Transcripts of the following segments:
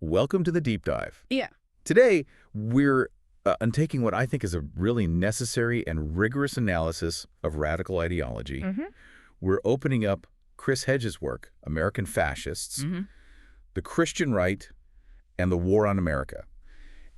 welcome to the deep dive. Yeah. Today, we're untaking what I think is a really necessary and rigorous analysis of radical ideology. We're opening up Chris Hedges' work, American Fascists, the Christian Right, and the War on America.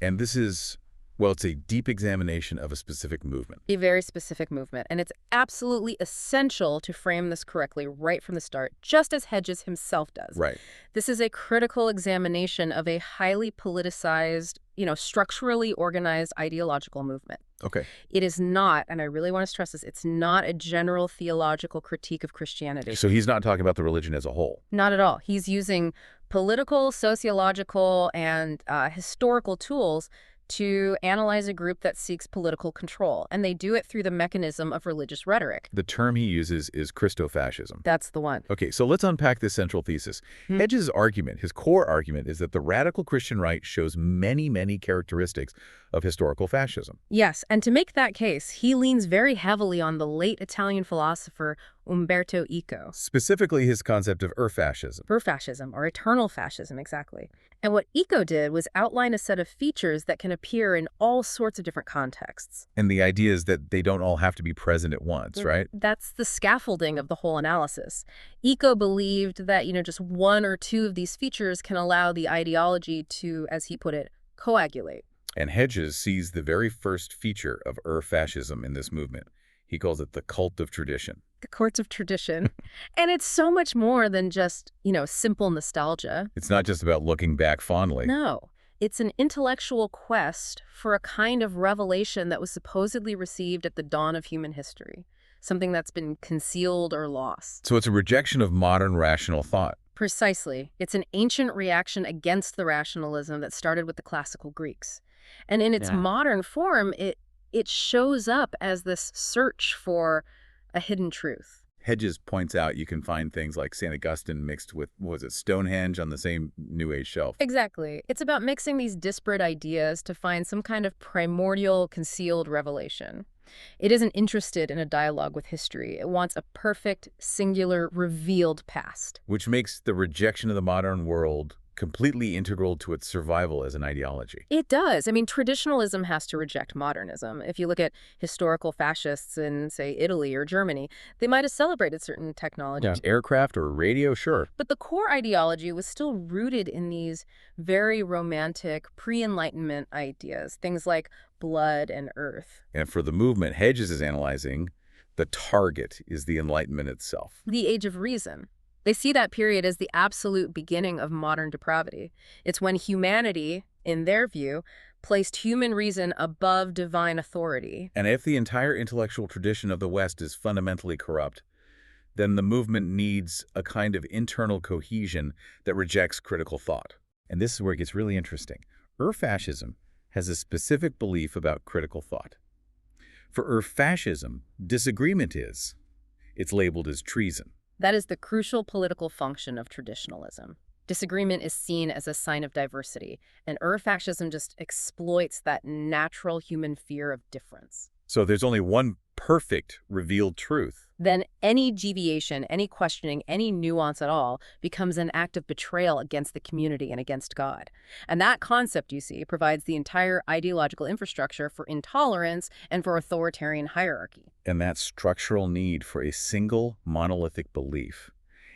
And this is, well, it's a deep examination of a specific movement. A very specific movement, and it's absolutely essential to frame this correctly right from the start, just as Hedges himself does. Right. This is a critical examination of a highly politicized, structurally organized ideological movement. Okay. It is not, and I really want to stress this, it's not a general theological critique of Christianity. So he's not talking about the religion as a whole. Not at all. He's using political, sociological, and historical tools to analyze a group that seeks political control, and they do it through the mechanism of religious rhetoric. The term he uses is Christo-fascism. That's the one. Okay, so let's unpack this central thesis. Hedges' argument, his core argument, is that the radical Christian right shows many, many characteristics of historical fascism. Yes, and to make that case, he leans very heavily on the late Italian philosopher Umberto Eco. Specifically his concept of fascism. Fascism, or eternal fascism, exactly. And what Eco did was outline a set of features that can appear in all sorts of different contexts. And the idea is that they don't all have to be present at once, right? That's the scaffolding of the whole analysis. Eco believed that, just one or two of these features can allow the ideology to, as he put it, coagulate. And Hedges sees the very first feature of fascism in this movement. He calls it the cult of tradition. The courts of tradition. And it's so much more than just, simple nostalgia. It's not just about looking back fondly. No. It's an intellectual quest for a kind of revelation that was supposedly received at the dawn of human history, something that's been concealed or lost. So it's a rejection of modern rational thought. Precisely. It's an ancient reaction against the rationalism that started with the classical Greeks. And in its modern form, it shows up as this search for a hidden truth. Hedges points out you can find things like St. Augustine mixed with, Stonehenge on the same New Age shelf. Exactly. It's about mixing these disparate ideas to find some kind of primordial, concealed revelation. It isn't interested in a dialogue with history. It wants a perfect, singular, revealed past. Which makes the rejection of the modern world completely integral to its survival as an ideology. It does. I mean, traditionalism has to reject modernism. If you look at historical fascists in, say, Italy or Germany, they might have celebrated certain technologies. Yeah. Aircraft or radio, sure. But the core ideology was still rooted in these very romantic, pre-Enlightenment ideas, things like blood and earth. And for the movement Hedges is analyzing, the target is the Enlightenment itself. The Age of Reason. They see that period as the absolute beginning of modern depravity. It's when humanity, in their view, placed human reason above divine authority. And if the entire intellectual tradition of the West is fundamentally corrupt, then the movement needs a kind of internal cohesion that rejects critical thought. And this is where it gets really interesting. Fascism has a specific belief about critical thought. For fascism, disagreement it's labeled as treason. That is the crucial political function of traditionalism. Disagreement is seen as a sign of diversity, and fascism just exploits that natural human fear of difference. So there's only one perfect revealed truth. Then any deviation, any questioning, any nuance at all becomes an act of betrayal against the community and against God. And that concept, you see, provides the entire ideological infrastructure for intolerance and for authoritarian hierarchy. And that structural need for a single monolithic belief,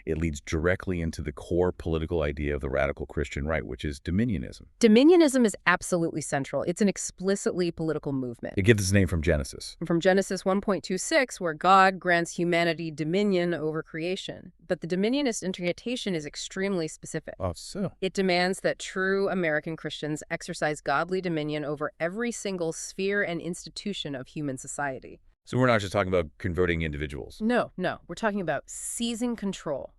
it leads directly into the core political idea of the radical Christian right, which is dominionism. Dominionism is absolutely central. It's an explicitly political movement. It gets its name from Genesis. From Genesis 1.26, where God grants humanity dominion over creation. But the dominionist interpretation is extremely specific. Oh, so? It demands that true American Christians exercise godly dominion over every single sphere and institution of human society. So we're not just talking about converting individuals. No. We're talking about seizing control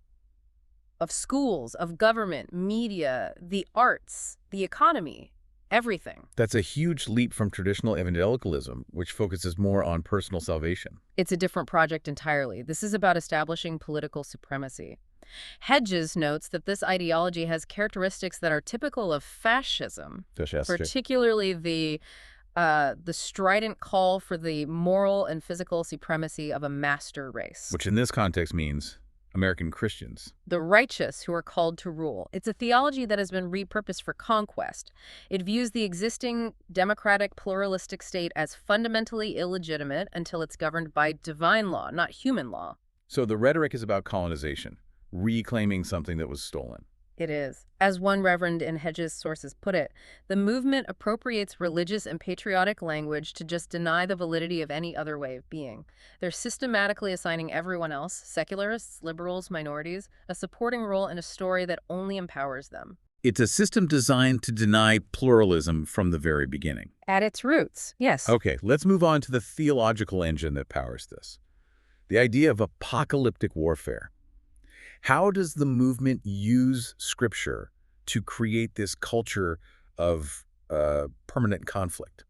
of schools, of government, media, the arts, the economy, everything. That's a huge leap from traditional evangelicalism, which focuses more on personal salvation. It's a different project entirely. This is about establishing political supremacy. Hedges notes that this ideology has characteristics that are typical of fascism, particularly the strident call for the moral and physical supremacy of a master race. Which in this context means American Christians. The righteous who are called to rule. It's a theology that has been repurposed for conquest. It views the existing democratic, pluralistic state as fundamentally illegitimate until it's governed by divine law, not human law. So the rhetoric is about colonization, reclaiming something that was stolen. It is. As one reverend in Hedges' sources put it, the movement appropriates religious and patriotic language to just deny the validity of any other way of being. They're systematically assigning everyone else, secularists, liberals, minorities, a supporting role in a story that only empowers them. It's a system designed to deny pluralism from the very beginning. At its roots, yes. Okay, let's move on to the theological engine that powers this. The idea of apocalyptic warfare. How does the movement use Scripture to create this culture of permanent conflict?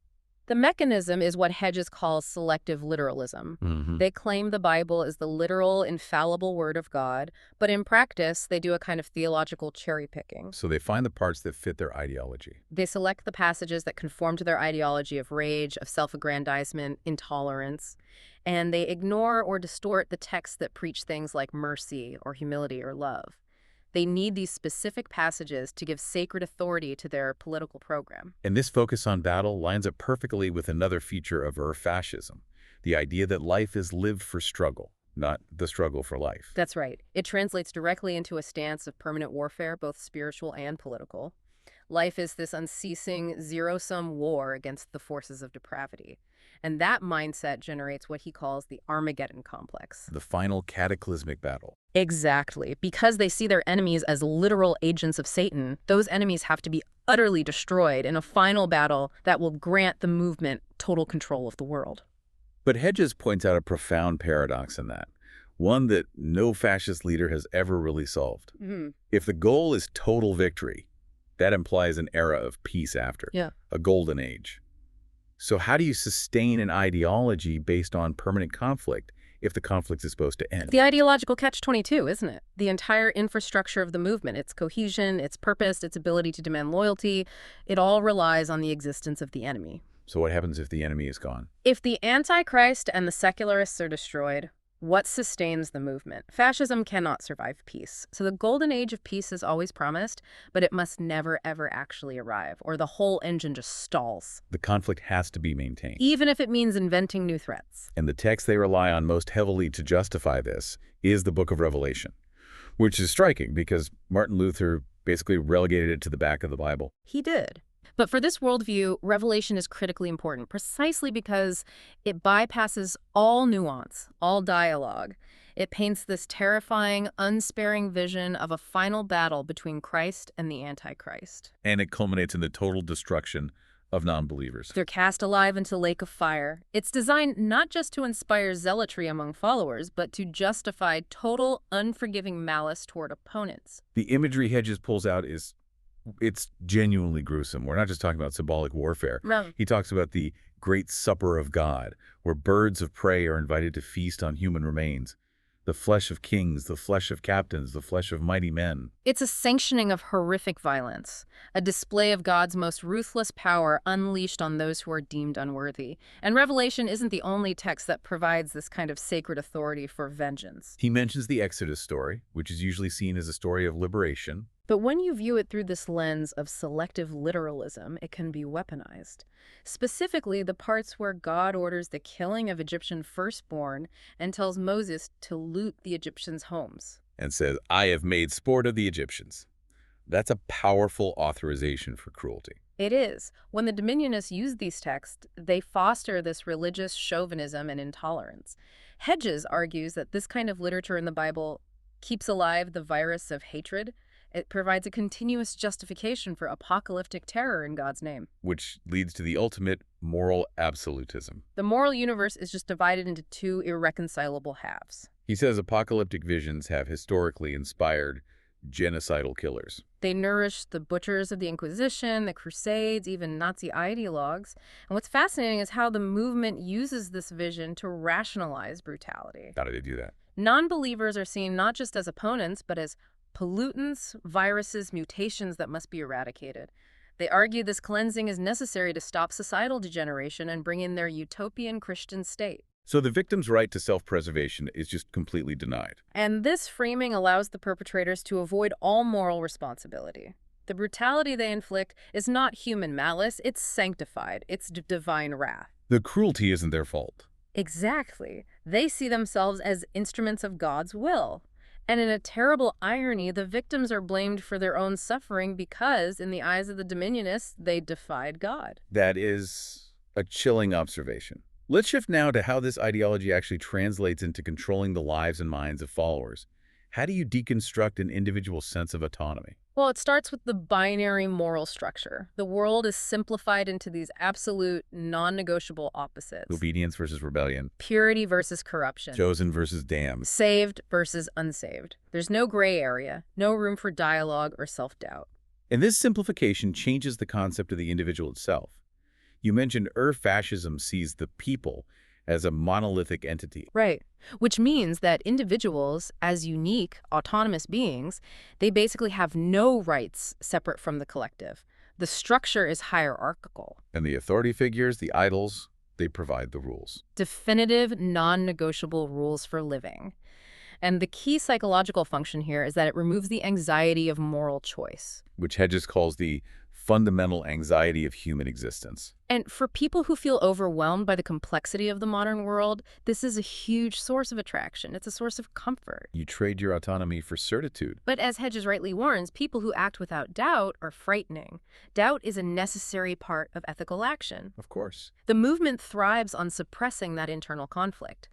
The mechanism is what Hedges calls selective literalism. They claim the Bible is the literal, infallible word of God, but in practice, they do a kind of theological cherry-picking. So they find the parts that fit their ideology. They select the passages that conform to their ideology of rage, of self-aggrandizement, intolerance, and they ignore or distort the texts that preach things like mercy or humility or love. They need these specific passages to give sacred authority to their political program. And this focus on battle lines up perfectly with another feature of fascism, the idea that life is lived for struggle, not the struggle for life. That's right. It translates directly into a stance of permanent warfare, both spiritual and political. Life is this unceasing, zero-sum war against the forces of depravity. And that mindset generates what he calls the Armageddon complex. The final cataclysmic battle. Exactly. Because they see their enemies as literal agents of Satan, those enemies have to be utterly destroyed in a final battle that will grant the movement total control of the world. But Hedges points out a profound paradox in that, one that no fascist leader has ever really solved. If the goal is total victory, that implies an era of peace after, a golden age. So how do you sustain an ideology based on permanent conflict if the conflict is supposed to end? The ideological catch-22, isn't it? The entire infrastructure of the movement, its cohesion, its purpose, its ability to demand loyalty, it all relies on the existence of the enemy. So what happens if the enemy is gone? If the Antichrist and the secularists are destroyed, what sustains the movement? Fascism cannot survive peace. So the golden age of peace is always promised, but it must never, ever actually arrive, or the whole engine just stalls. The conflict has to be maintained. Even if it means inventing new threats. And the text they rely on most heavily to justify this is the book of Revelation, which is striking because Martin Luther basically relegated it to the back of the Bible. He did. But for this worldview, Revelation is critically important, precisely because it bypasses all nuance, all dialogue. It paints this terrifying, unsparing vision of a final battle between Christ and the Antichrist. And it culminates in the total destruction of non-believers. They're cast alive into a lake of fire. It's designed not just to inspire zealotry among followers, but to justify total, unforgiving malice toward opponents. The imagery Hedges pulls out it's genuinely gruesome. We're not just talking about symbolic warfare. No. He talks about the great supper of God, where birds of prey are invited to feast on human remains. The flesh of kings, the flesh of captains, the flesh of mighty men. It's a sanctioning of horrific violence, a display of God's most ruthless power unleashed on those who are deemed unworthy. And Revelation isn't the only text that provides this kind of sacred authority for vengeance. He mentions the Exodus story, which is usually seen as a story of liberation. But when you view it through this lens of selective literalism, it can be weaponized. Specifically, the parts where God orders the killing of Egyptian firstborn and tells Moses to loot the Egyptians' homes. And says, I have made sport of the Egyptians. That's a powerful authorization for cruelty. It is. When the dominionists use these texts, they foster this religious chauvinism and intolerance. Hedges argues that this kind of literature in the Bible keeps alive the virus of hatred. It provides a continuous justification for apocalyptic terror in God's name. Which leads to the ultimate moral absolutism. The moral universe is just divided into two irreconcilable halves. He says apocalyptic visions have historically inspired genocidal killers. They nourish the butchers of the Inquisition, the Crusades, even Nazi ideologues. And what's fascinating is how the movement uses this vision to rationalize brutality. How do they do that? Non-believers are seen not just as opponents, but as pollutants, viruses, mutations that must be eradicated. They argue this cleansing is necessary to stop societal degeneration and bring in their utopian Christian state. So the victim's right to self-preservation is just completely denied. And this framing allows the perpetrators to avoid all moral responsibility. The brutality they inflict is not human malice, it's sanctified, it's divine wrath. The cruelty isn't their fault. Exactly. They see themselves as instruments of God's will. And in a terrible irony, the victims are blamed for their own suffering because, in the eyes of the dominionists, they defied God. That is a chilling observation. Let's shift now to how this ideology actually translates into controlling the lives and minds of followers. How do you deconstruct an individual's sense of autonomy? Well, it starts with the binary moral structure. The world is simplified into these absolute, non-negotiable opposites. Obedience versus rebellion. Purity versus corruption. Chosen versus damned. Saved versus unsaved. There's no gray area, no room for dialogue or self-doubt. And this simplification changes the concept of the individual itself. You mentioned fascism sees the people as a monolithic entity. Right. Which means that individuals, as unique, autonomous beings, they basically have no rights separate from the collective. The structure is hierarchical. And the authority figures, the idols, they provide the rules. Definitive, non-negotiable rules for living. And the key psychological function here is that it removes the anxiety of moral choice. Which Hedges calls the fundamental anxiety of human existence. And for people who feel overwhelmed by the complexity of the modern world, this is a huge source of attraction. It's a source of comfort. You trade your autonomy for certitude. But as Hedges rightly warns, people who act without doubt are frightening. Doubt is a necessary part of ethical action. Of course. The movement thrives on suppressing that internal conflict.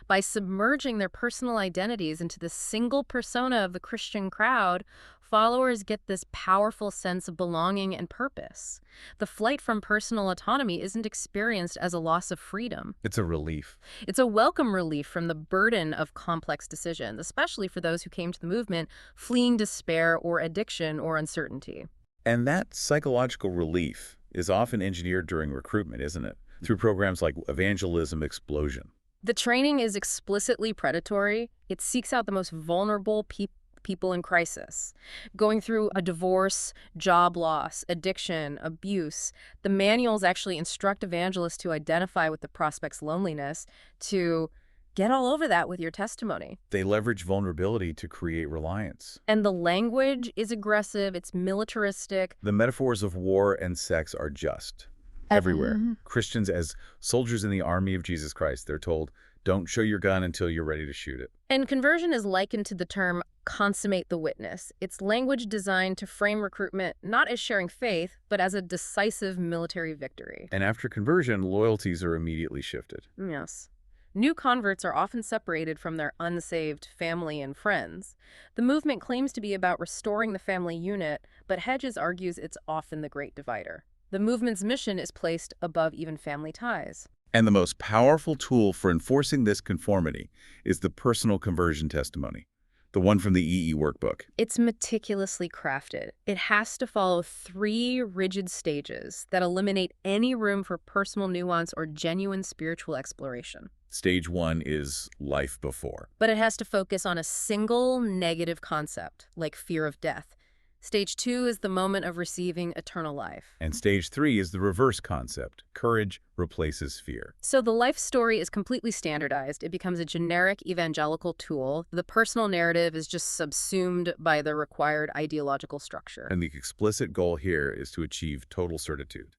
By submerging their personal identities into the single persona of the Christian crowd, followers get this powerful sense of belonging and purpose. The flight from personal autonomy isn't experienced as a loss of freedom. It's a relief. It's a welcome relief from the burden of complex decisions, especially for those who came to the movement fleeing despair or addiction or uncertainty. And that psychological relief is often engineered during recruitment, isn't it? Through programs like evangelism explosion. The training is explicitly predatory. It seeks out the most vulnerable people in crisis, going through a divorce, job loss, addiction, abuse. The manuals actually instruct evangelists to identify with the prospect's loneliness, to get all over that with your testimony. They leverage vulnerability to create reliance. And the language is aggressive, it's militaristic. The metaphors of war and sex are just everywhere. Christians as soldiers in the army of Jesus Christ, they're told, don't show your gun until you're ready to shoot it. And conversion is likened to the term consummate the witness. It's language designed to frame recruitment not as sharing faith, but as a decisive military victory. And after conversion, loyalties are immediately shifted. Yes. New converts are often separated from their unsaved family and friends. The movement claims to be about restoring the family unit, but Hedges argues it's often the great divider. The movement's mission is placed above even family ties. And the most powerful tool for enforcing this conformity is the personal conversion testimony, the one from the EE workbook. It's meticulously crafted. It has to follow 3 rigid stages that eliminate any room for personal nuance or genuine spiritual exploration. Stage 1 is life before. But it has to focus on a single negative concept, like fear of death. Stage 2 is the moment of receiving eternal life. And stage 3 is the reverse concept. Courage replaces fear. So the life story is completely standardized. It becomes a generic evangelical tool. The personal narrative is just subsumed by the required ideological structure. And the explicit goal here is to achieve total certitude,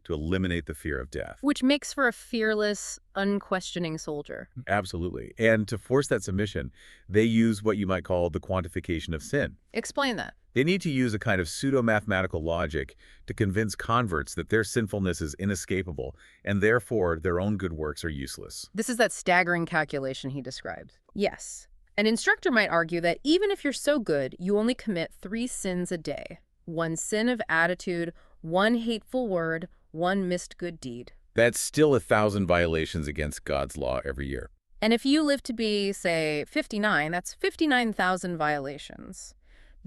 to eliminate the fear of death. Which makes for a fearless, unquestioning soldier. Absolutely. And to force that submission, they use what you might call the quantification of sin. Explain that. They need to use a kind of pseudo-mathematical logic to convince converts that their sinfulness is inescapable, and therefore their own good works are useless. This is that staggering calculation he described. Yes. An instructor might argue that even if you're so good, you only commit 3 sins a day. 1 sin of attitude, 1 hateful word, 1 missed good deed. That's still 1,000 violations against God's law every year. And if you live to be, say, 59, that's 59,000 violations.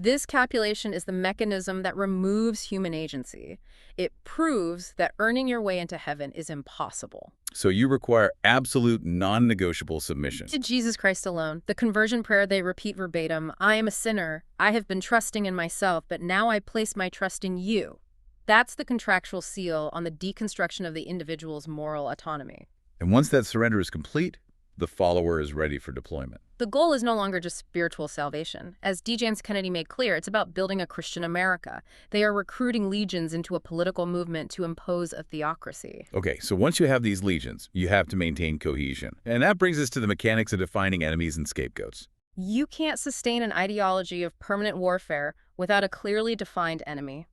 This calculation is the mechanism that removes human agency. It proves that earning your way into heaven is impossible. So you require absolute non-negotiable submission. To Jesus Christ alone. The conversion prayer they repeat verbatim, I am a sinner. I have been trusting in myself, but now I place my trust in you. That's the contractual seal on the deconstruction of the individual's moral autonomy. And once that surrender is complete, the follower is ready for deployment. The goal is no longer just spiritual salvation. As D. James Kennedy made clear, it's about building a Christian America. They are recruiting legions into a political movement to impose a theocracy. Okay, so once you have these legions, you have to maintain cohesion. And that brings us to the mechanics of defining enemies and scapegoats. You can't sustain an ideology of permanent warfare without a clearly defined enemy.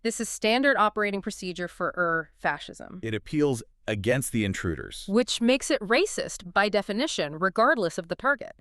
This is standard operating procedure for fascism, It appeals against the intruders. which makes it racist by definition, regardless of the target.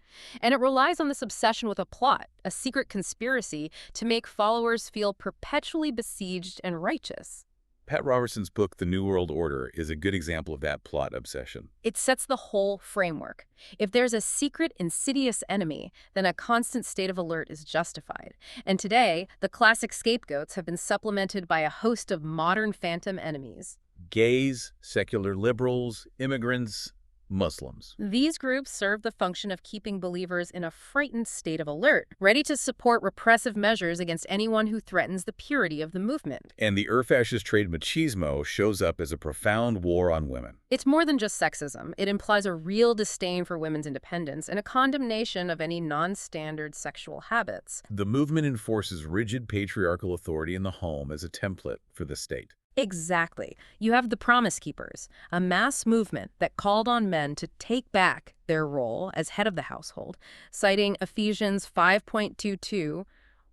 And it relies on this obsession with a plot, a secret conspiracy, to make followers feel perpetually besieged and righteous. Pat Robertson's book, The New World Order, is a good example of that plot obsession. It sets the whole framework. If there's a secret, insidious enemy, then a constant state of alert is justified. And today, the classic scapegoats have been supplemented by a host of modern phantom enemies. Gays, secular liberals, immigrants, Muslims. These groups serve the function of keeping believers in a frightened state of alert, ready to support repressive measures against anyone who threatens the purity of the movement. And the fascist trait machismo shows up as a profound war on women. It's more than just sexism. It implies a real disdain for women's independence and a condemnation of any non-standard sexual habits. The movement enforces rigid patriarchal authority in the home as a template for the state. Exactly. You have the Promise Keepers, a mass movement that called on men to take back their role as head of the household, citing Ephesians 5.22,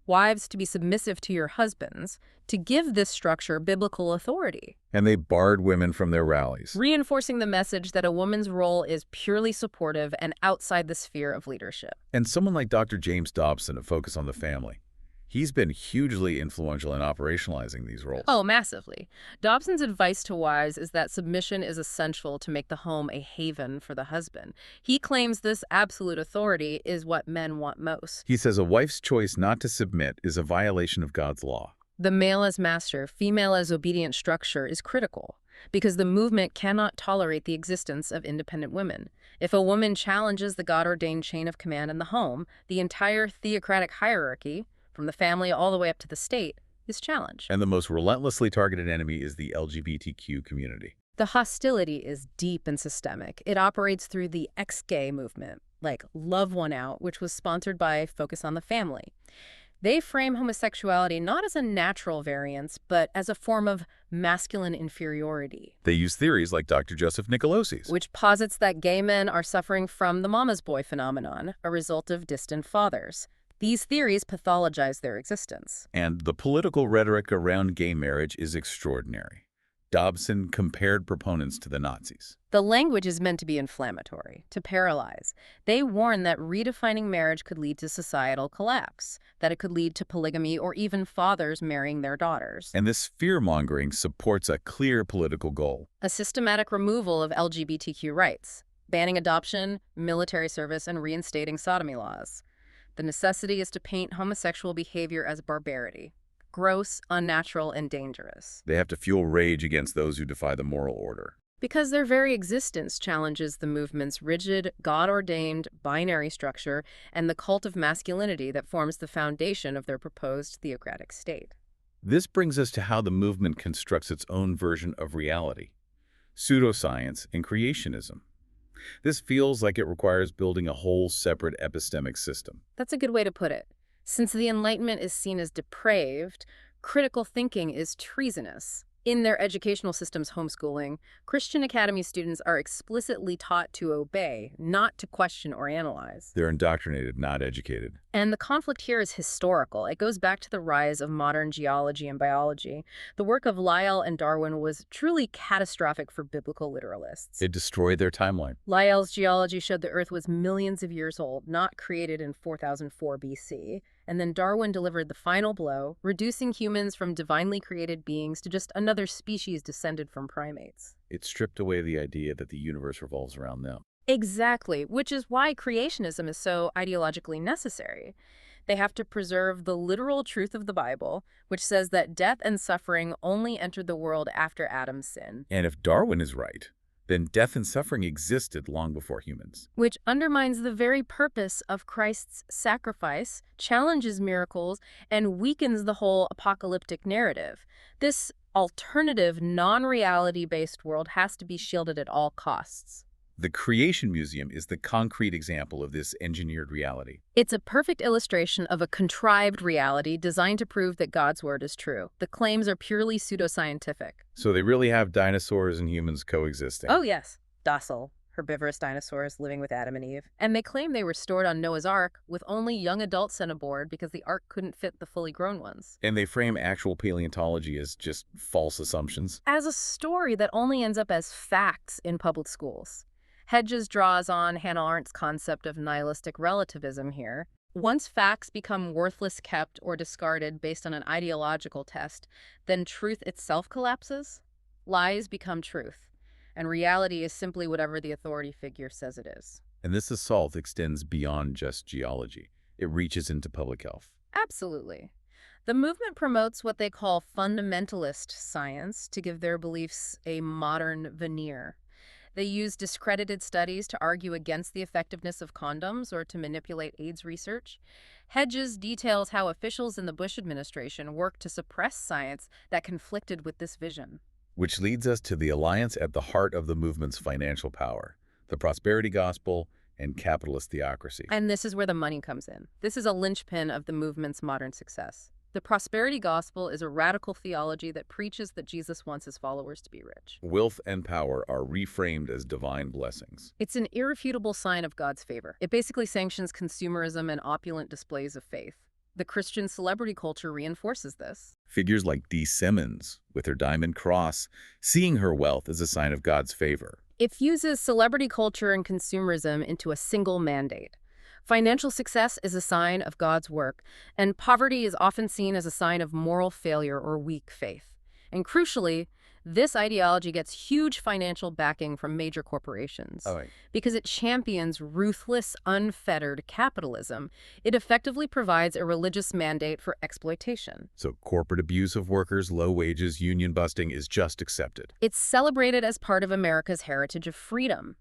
wives to be submissive to your husbands, to give this structure biblical authority. And they barred women from their rallies. Reinforcing the message that a woman's role is purely supportive and outside the sphere of leadership. And someone like Dr. James Dobson at Focus on the Family. He's been hugely influential in operationalizing these roles. Oh, massively. Dobson's advice to wives is that submission is essential to make the home a haven for the husband. He claims this absolute authority is what men want most. He says a wife's choice not to submit is a violation of God's law. The male as master, female as obedient structure is critical because the movement cannot tolerate the existence of independent women. If a woman challenges the God-ordained chain of command in the home, the entire theocratic hierarchy, from the family all the way up to the state, is challenged. And the most relentlessly targeted enemy is the LGBTQ community. The hostility is deep and systemic. It operates through the ex-gay movement, like Love One Out, which was sponsored by Focus on the Family. They frame homosexuality not as a natural variance, but as a form of masculine inferiority. They use theories like Dr. Joseph Nicolosi's, which posits that gay men are suffering from the mama's boy phenomenon, a result of distant fathers. These theories pathologize their existence. And the political rhetoric around gay marriage is extraordinary. Dobson compared proponents to the Nazis. The language is meant to be inflammatory, to paralyze. They warn that redefining marriage could lead to societal collapse, that it could lead to polygamy or even fathers marrying their daughters. And this fear-mongering supports a clear political goal: a systematic removal of LGBTQ rights, banning adoption, military service, and reinstating sodomy laws. The necessity is to paint homosexual behavior as barbarity, gross, unnatural, and dangerous. They have to fuel rage against those who defy the moral order. Because their very existence challenges the movement's rigid, God-ordained, binary structure and the cult of masculinity that forms the foundation of their proposed theocratic state. This brings us to how the movement constructs its own version of reality: pseudoscience and creationism. This feels like it requires building a whole separate epistemic system. That's a good way to put it. Since the Enlightenment is seen as depraved, critical thinking is treasonous. In their educational systems homeschooling, Christian Academy students are explicitly taught to obey, not to question or analyze. They're indoctrinated, not educated. And the conflict here is historical. It goes back to the rise of modern geology and biology. The work of Lyell and Darwin was truly catastrophic for biblical literalists. It destroyed their timeline. Lyell's geology showed the Earth was millions of years old, not created in 4004 BC. And then Darwin delivered the final blow, reducing humans from divinely created beings to just another species descended from primates. It stripped away the idea that the universe revolves around them. Exactly, which is why creationism is so ideologically necessary. They have to preserve the literal truth of the Bible, which says that death and suffering only entered the world after Adam's sin. And if Darwin is right, then death and suffering existed long before humans. Which undermines the very purpose of Christ's sacrifice, challenges miracles, and weakens the whole apocalyptic narrative. This alternative, non-reality-based world has to be shielded at all costs. The Creation Museum is the concrete example of this engineered reality. It's a perfect illustration of a contrived reality designed to prove that God's word is true. The claims are purely pseudoscientific. So they really have dinosaurs and humans coexisting. Oh, yes. Docile, herbivorous dinosaurs living with Adam and Eve. And they claim they were stored on Noah's Ark with only young adults sent aboard because the Ark couldn't fit the fully grown ones. And they frame actual paleontology as just false assumptions. As a story that only ends up as facts in public schools. Hedges draws on Hannah Arendt's concept of nihilistic relativism here. Once facts become worthless, kept, or discarded based on an ideological test, then truth itself collapses. Lies become truth, and reality is simply whatever the authority figure says it is. And this assault extends beyond just geology. It reaches into public health. Absolutely. The movement promotes what they call fundamentalist science to give their beliefs a modern veneer. They use discredited studies to argue against the effectiveness of condoms or to manipulate AIDS research. Hedges details how officials in the Bush administration worked to suppress science that conflicted with this vision. Which leads us to the alliance at the heart of the movement's financial power, the prosperity gospel and capitalist theocracy. And this is where the money comes in. This is a linchpin of the movement's modern success. The prosperity gospel is a radical theology that preaches that Jesus wants his followers to be rich. Wealth and power are reframed as divine blessings. It's an irrefutable sign of God's favor. It basically sanctions consumerism and opulent displays of faith. The Christian celebrity culture reinforces this. Figures like Dee Simmons, with her diamond cross, seeing her wealth as a sign of God's favor. It fuses celebrity culture and consumerism into a single mandate. Financial success is a sign of God's work, and poverty is often seen as a sign of moral failure or weak faith. And crucially, this ideology gets huge financial backing from major corporations. Because it champions ruthless, unfettered capitalism, it effectively provides a religious mandate for exploitation. So corporate abuse of workers, low wages, union busting is just accepted. It's celebrated as part of America's heritage of freedom.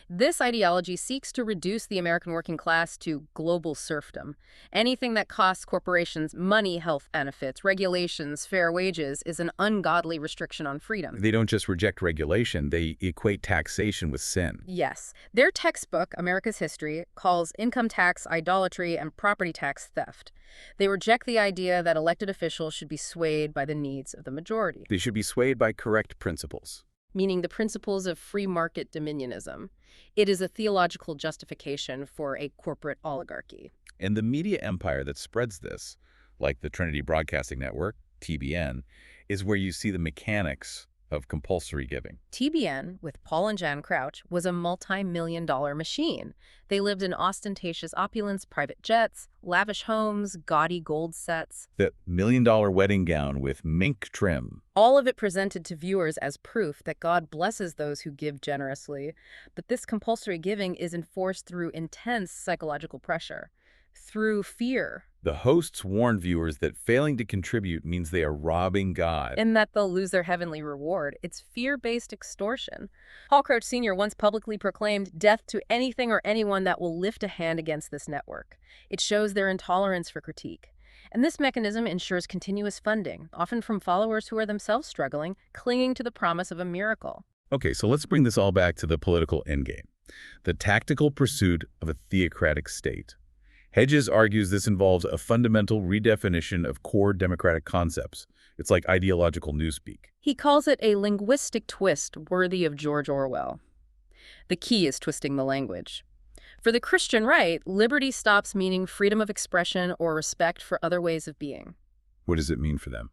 This ideology seeks to reduce the American working class to global serfdom. Anything that costs corporations money, health benefits, regulations, fair wages is an ungodly restriction on freedom. They don't just reject regulation, they equate taxation with sin. Yes. Their textbook, America's History, calls income tax idolatry and property tax theft. They reject the idea that elected officials should be swayed by the needs of the majority. They should be swayed by correct principles. Meaning the principles of free market dominionism. It is a theological justification for a corporate oligarchy. And the media empire that spreads this, like the Trinity Broadcasting Network, TBN, is where you see the mechanics of compulsory giving. TBN, with Paul and Jan Crouch, was a multi-million-dollar machine. They lived in ostentatious opulence, private jets, lavish homes, gaudy gold sets. The $1 million wedding gown with mink trim. All of it presented to viewers as proof that God blesses those who give generously. But this compulsory giving is enforced through intense psychological pressure, through fear. The hosts warn viewers that failing to contribute means they are robbing God. And that they'll lose their heavenly reward. It's fear-based extortion. Paul Crouch Sr. once publicly proclaimed death to anything or anyone that will lift a hand against this network. It shows their intolerance for critique. And this mechanism ensures continuous funding, often from followers who are themselves struggling, clinging to the promise of a miracle. Okay, so let's bring this all back to the political endgame, the tactical pursuit of a theocratic state. Hedges argues this involves a fundamental redefinition of core democratic concepts. It's like ideological newspeak. He calls it a linguistic twist worthy of George Orwell. The key is twisting the language. For the Christian right, liberty stops meaning freedom of expression or respect for other ways of being. What does it mean for them?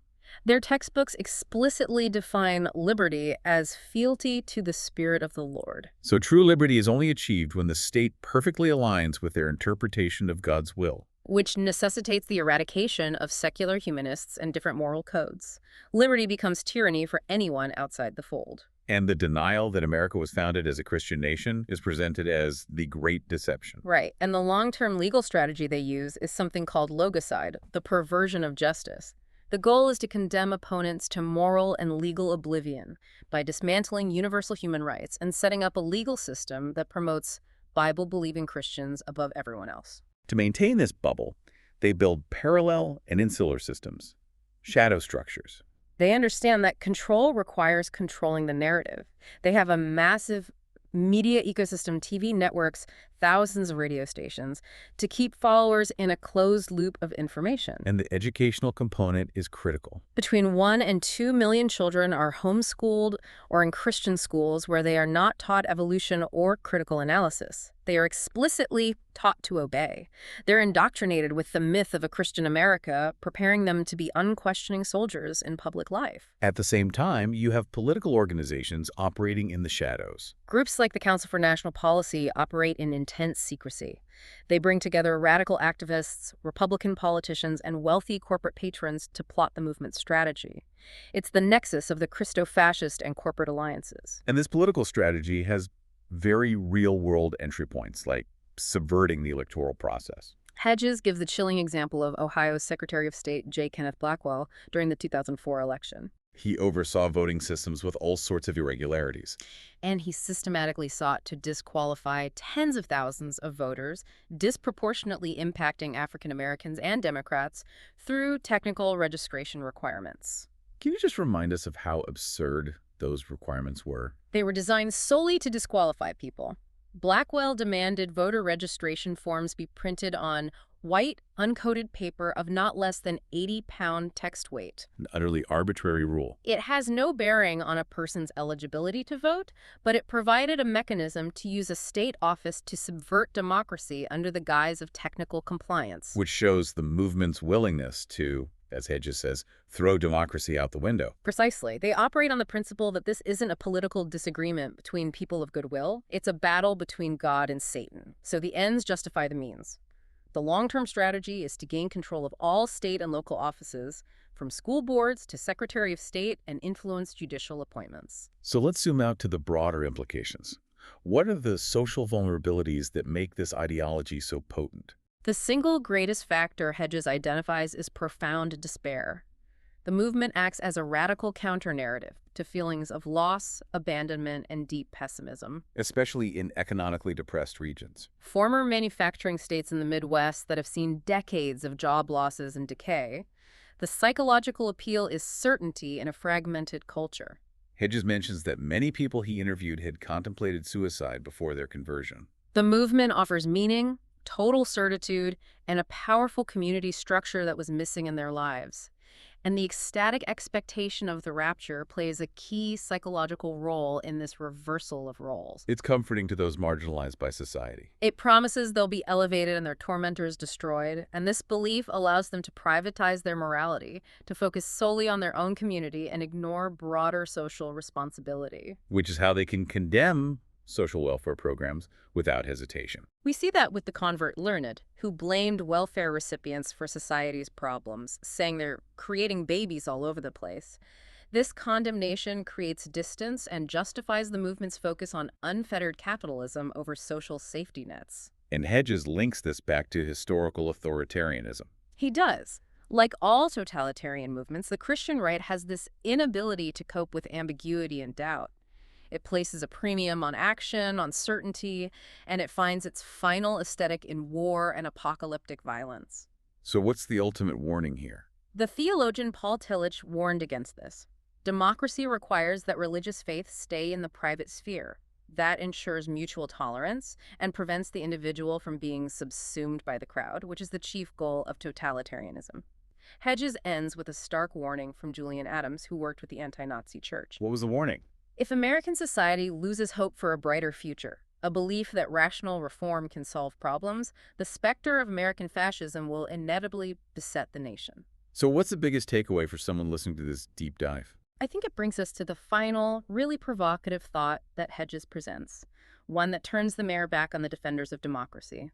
Their textbooks explicitly define liberty as fealty to the Spirit of the Lord. So true liberty is only achieved when the state perfectly aligns with their interpretation of God's will. Which necessitates the eradication of secular humanists and different moral codes. Liberty becomes tyranny for anyone outside the fold. And the denial that America was founded as a Christian nation is presented as the great deception. Right, and the long-term legal strategy they use is something called logicide, the perversion of justice. The goal is to condemn opponents to moral and legal oblivion by dismantling universal human rights and setting up a legal system that promotes Bible-believing Christians above everyone else. To maintain this bubble, they build parallel and insular systems, shadow structures. They understand that control requires controlling the narrative. They have a massive media ecosystem, TV networks, thousands of radio stations, to keep followers in a closed loop of information. And the educational component is critical. Between 1 and 2 million children are homeschooled or in Christian schools where they are not taught evolution or critical analysis. They are explicitly taught to obey. They're indoctrinated with the myth of a Christian America, preparing them to be unquestioning soldiers in public life. At the same time, you have political organizations operating in the shadows. Groups like the Council for National Policy operate in intense secrecy. They bring together radical activists, Republican politicians, and wealthy corporate patrons to plot the movement's strategy. It's the nexus of the Christo-fascist and corporate alliances. And this political strategy has very real-world entry points, like subverting the electoral process. Hedges gives the chilling example of Ohio's Secretary of State J. Kenneth Blackwell during the 2004 election. He oversaw voting systems with all sorts of irregularities. And he systematically sought to disqualify tens of thousands of voters, disproportionately impacting African Americans and Democrats through technical registration requirements. Can you just remind us of how absurd those requirements were? They were designed solely to disqualify people. Blackwell demanded voter registration forms be printed on white, uncoated paper of not less than 80-pound text weight. An utterly arbitrary rule. It has no bearing on a person's eligibility to vote, but it provided a mechanism to use a state office to subvert democracy under the guise of technical compliance. Which shows the movement's willingness to, as Hedges says, throw democracy out the window. Precisely. They operate on the principle that this isn't a political disagreement between people of goodwill. It's a battle between God and Satan. So the ends justify the means. The long-term strategy is to gain control of all state and local offices, from school boards to Secretary of State, and influence judicial appointments. So let's zoom out to the broader implications. What are the social vulnerabilities that make this ideology so potent? The single greatest factor Hedges identifies is profound despair. The movement acts as a radical counter-narrative to feelings of loss, abandonment, and deep pessimism. Especially in economically depressed regions. Former manufacturing states in the Midwest that have seen decades of job losses and decay, the psychological appeal is certainty in a fragmented culture. Hedges mentions that many people he interviewed had contemplated suicide before their conversion. The movement offers meaning, total certitude, and a powerful community structure that was missing in their lives. And the ecstatic expectation of the rapture plays a key psychological role in this reversal of roles. It's comforting to those marginalized by society. It promises they'll be elevated and their tormentors destroyed, and this belief allows them to privatize their morality, to focus solely on their own community and ignore broader social responsibility. Which is how they can condemn social welfare programs without hesitation. We see that with the convert Learned, who blamed welfare recipients for society's problems, saying they're creating babies all over the place. This condemnation creates distance and justifies the movement's focus on unfettered capitalism over social safety nets. And Hedges links this back to historical authoritarianism. He does. Like all totalitarian movements, the Christian right has this inability to cope with ambiguity and doubt. It places a premium on action, on certainty, and it finds its final aesthetic in war and apocalyptic violence. So what's the ultimate warning here? The theologian Paul Tillich warned against this. Democracy requires that religious faith stay in the private sphere. That ensures mutual tolerance and prevents the individual from being subsumed by the crowd, which is the chief goal of totalitarianism. Hedges ends with a stark warning from Julian Adams, who worked with the anti-Nazi church. What was the warning? If American society loses hope for a brighter future, a belief that rational reform can solve problems, the specter of American fascism will inevitably beset the nation. So what's the biggest takeaway for someone listening to this deep dive? I think it brings us to the final, really provocative thought that Hedges presents, one that turns the mayor back on the defenders of democracy.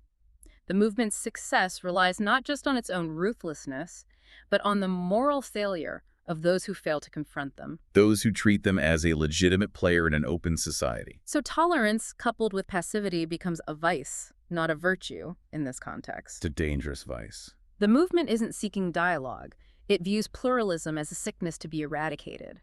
The movement's success relies not just on its own ruthlessness, but on the moral failure of those who fail to confront them. Those who treat them as a legitimate player in an open society. So tolerance coupled with passivity becomes a vice, not a virtue, in this context. It's a dangerous vice. The movement isn't seeking dialogue. It views pluralism as a sickness to be eradicated.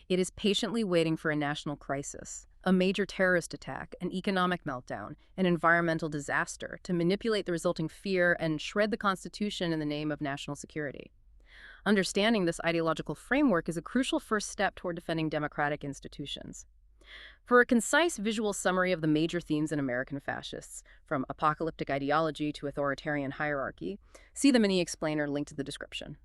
It is patiently waiting for a national crisis, a major terrorist attack, an economic meltdown, an environmental disaster to manipulate the resulting fear and shred the Constitution in the name of national security. Understanding this ideological framework is a crucial first step toward defending democratic institutions. For a concise visual summary of the major themes in American Fascists, from apocalyptic ideology to authoritarian hierarchy, see the mini explainer linked to the description.